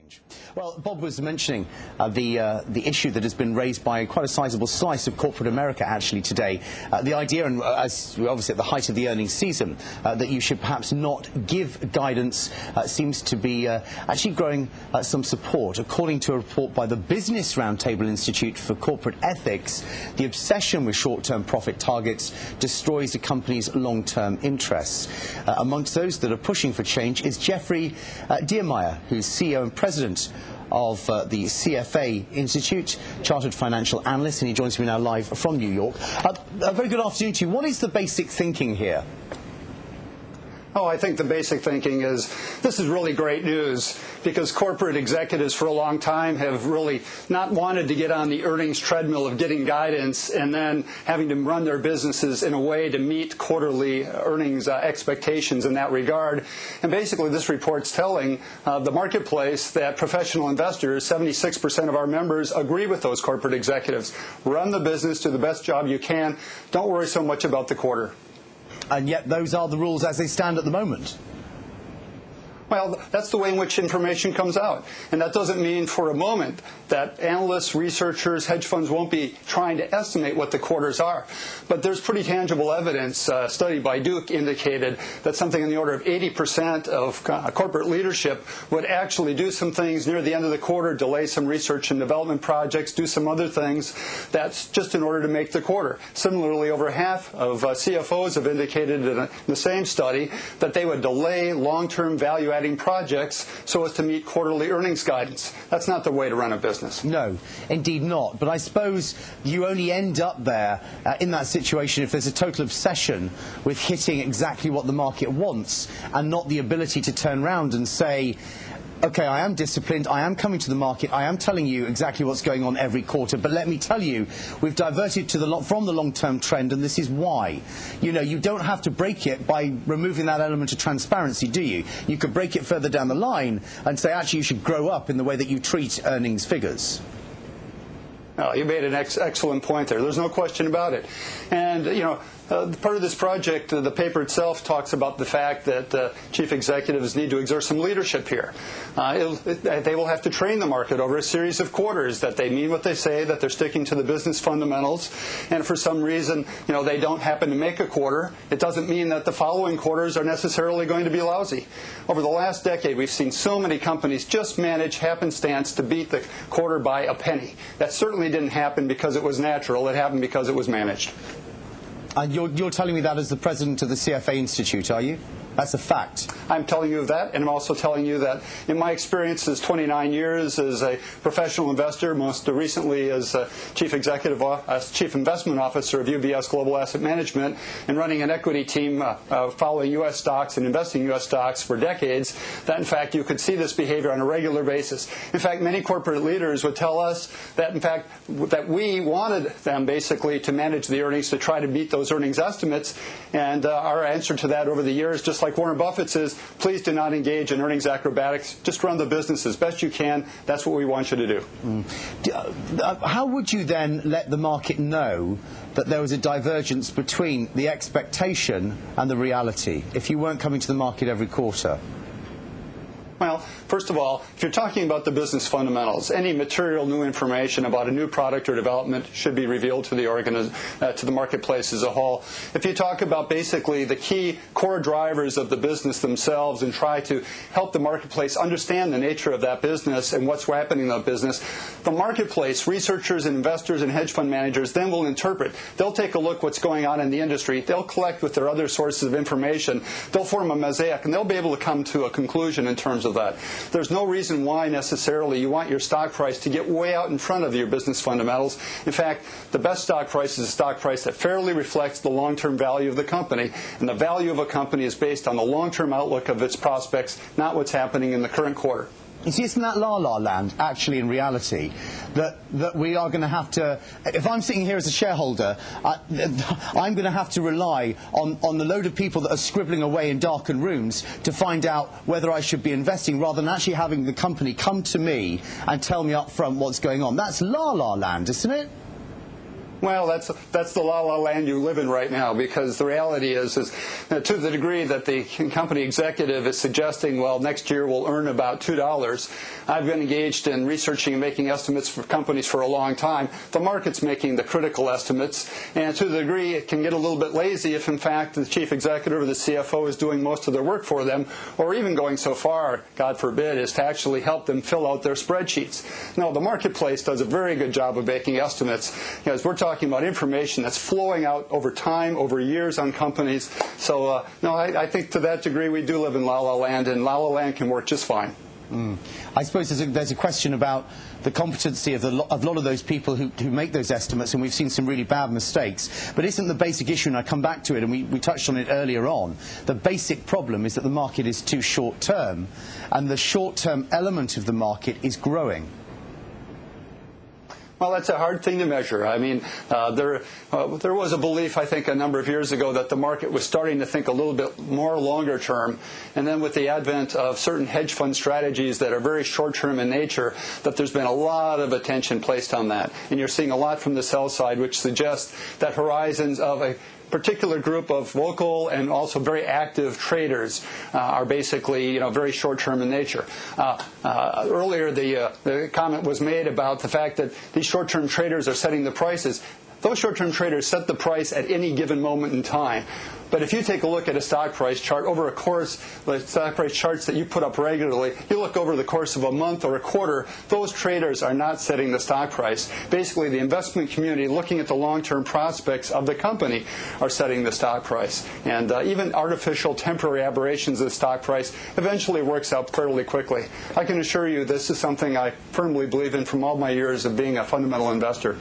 change. Well, Bob was mentioning the issue that has been raised by quite a sizable slice of corporate America actually today. The idea, and as we're obviously at the height of the earnings season, that you should perhaps not give guidance seems to be actually growing some support. According to a report by the Business Roundtable Institute for Corporate Ethics, the obsession with short-term profit targets destroys a company's long-term interests. Amongst those that are pushing for change is Jeffrey Diermeier, who's CEO and President of the CFA Institute, Chartered Financial Analyst, and he joins me now live from New York. A very good afternoon to you. What is the basic thinking here? Oh, I think the basic thinking is this is really great news because corporate executives for a long time have really not wanted to get on the earnings treadmill of getting guidance and then having to run their businesses in a way to meet quarterly earnings expectations in that regard. And basically this report's telling the marketplace that professional investors, 76% of our members, agree with those corporate executives. Run the business, do the best job you can. Don't worry so much about the quarter. And yet those are the rules as they stand at the moment. Well, that's the way in which information comes out. And that doesn't mean for a moment that analysts, researchers, hedge funds won't be trying to estimate what the quarters are. But there's pretty tangible evidence. A study by Duke indicated that something in the order of 80% of corporate leadership would actually do some things near the end of the quarter, delay some research and development projects, do some other things. That's just in order to make the quarter. Similarly, over half of CFOs have indicated in the same study that they would delay long-term value-adding projects so as to meet quarterly earnings guidance. That's not the way to run a business. No, indeed not. But I suppose you only end up there in that situation if there's a total obsession with hitting exactly what the market wants and not the ability to turn around and say, okay, I am disciplined, I am coming to the market, I am telling you exactly what's going on every quarter, but let me tell you, we've diverted from the long-term trend, and this is why. You know, you don't have to break it by removing that element of transparency, do you? You could break it further down the line and say, actually, you should grow up in the way that you treat earnings figures. Oh, you made an excellent point there. There's no question about it. And, you know, part of this project, the paper itself talks about the fact that chief executives need to exert some leadership here. They will have to train the market over a series of quarters that they mean what they say, that they're sticking to the business fundamentals. And for some reason, you know, they don't happen to make a quarter, it doesn't mean that the following quarters are necessarily going to be lousy. Over the last decade, we've seen so many companies just manage happenstance to beat the quarter by a penny. That certainly didn't happen because it was natural. It happened because it was managed. And you're telling me that as the president of the CFA Institute, are you? That's a fact. I'm telling you that, and I'm also telling you that in my experience as 29 years as a professional investor, most recently as chief investment officer of UBS Global Asset Management, and running an equity team following U.S. stocks and investing in U.S. stocks for decades, that in fact you could see this behavior on a regular basis. In fact, many corporate leaders would tell us that in fact that we wanted them basically to manage the earnings to try to beat those earnings estimates, and our answer to that over the years, just like Warren Buffett says, please do not engage in earnings acrobatics. Just run the business as best you can. That's what we want you to do. How would you then let the market know that there was a divergence between the expectation and the reality if you weren't coming to the market every quarter? Well, first of all, if you're talking about the business fundamentals, any material new information about a new product or development should be revealed to the marketplace as a whole. If you talk about basically the key core drivers of the business themselves and try to help the marketplace understand the nature of that business and what's happening in that business, the marketplace, researchers and investors and hedge fund managers then will interpret. They'll take a look what's going on in the industry. They'll collect with their other sources of information. They'll form a mosaic, and they'll be able to come to a conclusion in terms of that. There's no reason why necessarily you want your stock price to get way out in front of your business fundamentals. In fact, the best stock price is a stock price that fairly reflects the long-term value of the company. And the value of a company is based on the long-term outlook of its prospects, not what's happening in the current quarter. You see, isn't that la-la land, actually, in reality, that we are going to have to, if I'm sitting here as a shareholder, I'm going to have to rely on the load of people that are scribbling away in darkened rooms to find out whether I should be investing, rather than actually having the company come to me and tell me up front what's going on. That's la-la land, isn't it? Well, that's the la-la land you live in right now, because the reality is to the degree that the company executive is suggesting, well, next year we'll earn about $2. I've been engaged in researching and making estimates for companies for a long time. The market's making the critical estimates, and to the degree it can get a little bit lazy if, in fact, the chief executive or the CFO is doing most of their work for them, or even going so far, God forbid, is to actually help them fill out their spreadsheets. No, the marketplace does a very good job of making estimates. As we're talking about information that's flowing out over time, over years on companies. So, no, I think to that degree we do live in la-la land, and la-la land can work just fine. I suppose there's a question about the competency of a lot of those people who make those estimates, and we've seen some really bad mistakes. But isn't the basic issue, and I come back to it, and we touched on it earlier on, the basic problem is that the market is too short-term, and the short-term element of the market is growing? Well, that's a hard thing to measure. I mean, there was a belief, I think, a number of years ago that the market was starting to think a little bit more longer term. And then with the advent of certain hedge fund strategies that are very short term in nature, that there's been a lot of attention placed on that. And you're seeing a lot from the sell side, which suggests that horizons of a particular group of local and also very active traders are basically, very short-term in nature. Earlier, the comment was made about the fact that these short-term traders are setting the prices. Those short-term traders set the price at any given moment in time. But if you take a look at a stock price chart over a course, the stock price charts that you put up regularly, you look over the course of a month or a quarter, those traders are not setting the stock price. Basically, the investment community, looking at the long-term prospects of the company, are setting the stock price. And even artificial temporary aberrations of the stock price eventually works out fairly quickly. I can assure you this is something I firmly believe in from all my years of being a fundamental investor.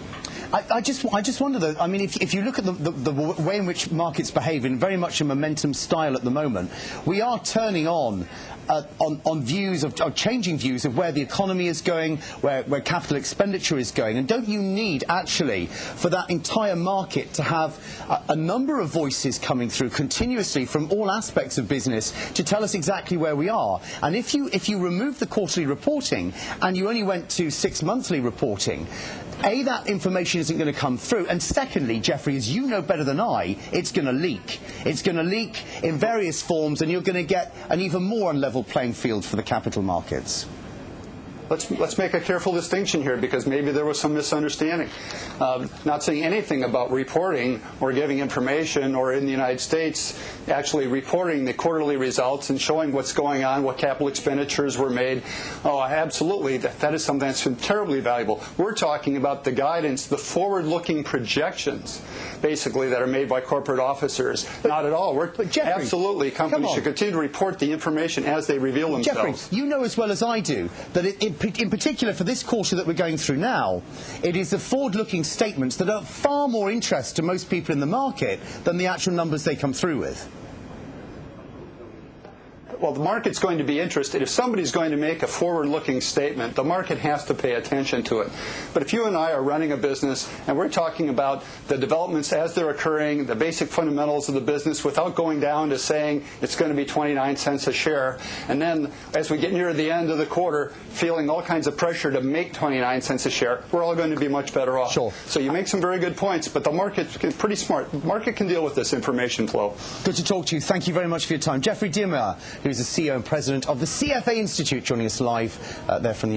I just wonder, though, I mean, if you look at the way in which markets behave in very much a momentum style at the moment, we are turning on views of changing views of where the economy is going, where capital expenditure is going. And don't you need, actually, for that entire market to have a number of voices coming through continuously from all aspects of business to tell us exactly where we are? And if you remove the quarterly reporting and you only went to 6 monthly reporting, A, that information isn't going to come through, and secondly, Jeffrey, as you know better than I, it's going to leak. It's going to leak in various forms, and you're going to get an even more unlevel playing field for the capital markets. Let's make a careful distinction here, because maybe there was some misunderstanding. Not saying anything about reporting or giving information, or in the United States actually reporting the quarterly results and showing what's going on, what capital expenditures were made. Oh, absolutely, that is something that's been terribly valuable. We're talking about the guidance, the forward-looking projections, basically, that are made by corporate officers. Not at all. But Jeffrey, absolutely, companies should continue to report the information as they reveal themselves. Jeffrey, you know as well as I do that in particular for this quarter that we're going through now, it is the forward-looking statements that are far more interest to most people in the market than the actual numbers they come through with. Well, the market's going to be interested. If somebody's going to make a forward-looking statement, the market has to pay attention to it. But if you and I are running a business and we're talking about the developments as they're occurring, the basic fundamentals of the business, without going down to saying it's going to be 29 cents a share, and then as we get near the end of the quarter, feeling all kinds of pressure to make 29 cents a share, we're all going to be much better off. Sure. So you make some very good points, but the market's pretty smart. The market can deal with this information flow. Good to talk to you. Thank you very much for your time. Jeffrey Diermeier, who's the CEO and President of the CFA Institute, joining us live there from the